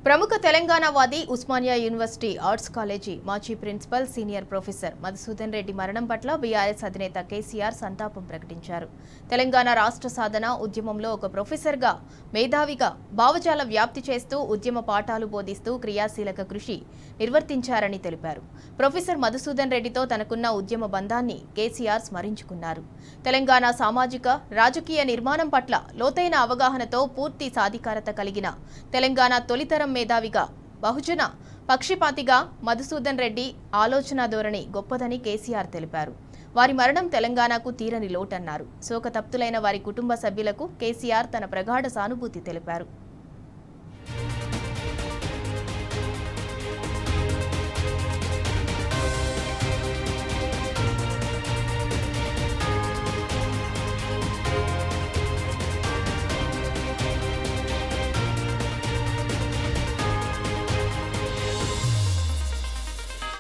ప్రముఖ తెలంగాణవాది Osmania university arts college మాజీ principal senior professor Madhusudan Reddy మరణం పట్ల బీఆర్ఎస్ అధినేత కేసీఆర్ సంతాపం ప్రకటించారు. తెలంగాణ రాష్ట్ర సాధన ఉద్యమంలో ఒక ప్రొఫెసర్గా మేధావిగా భావజాల వ్యాప్తి చేస్తూ ఉద్యమ పాఠాలు బోధిస్తూ క్రియాశీలక కృషి నిర్వర్తించారని తెలిపారు. ప్రొఫెసర్ మధుసూదన్ రెడ్డితో తనకున్న ఉద్యమ బంధాన్ని కేసీఆర్ స్మరించుకున్నారు. తెలంగాణ సామాజిక రాజకీయ నిర్మాణం పట్ల లోతైన అవగాహనతో పూర్తి సాధికారత కలిగిన తెలంగాణ తొలితరం మేధావిగా బహుజన పక్షపాతిగా మధుసూదన్ రెడ్డి ఆలోచన ధోరణి గొప్పదని కేసీఆర్ తెలిపారు. వారి మరణం తెలంగాణకు తీరని లోటన్నారు. శోకతప్తులైన వారి కుటుంబ సభ్యులకు కేసీఆర్ తన ప్రగాఢ సానుభూతి తెలిపారు.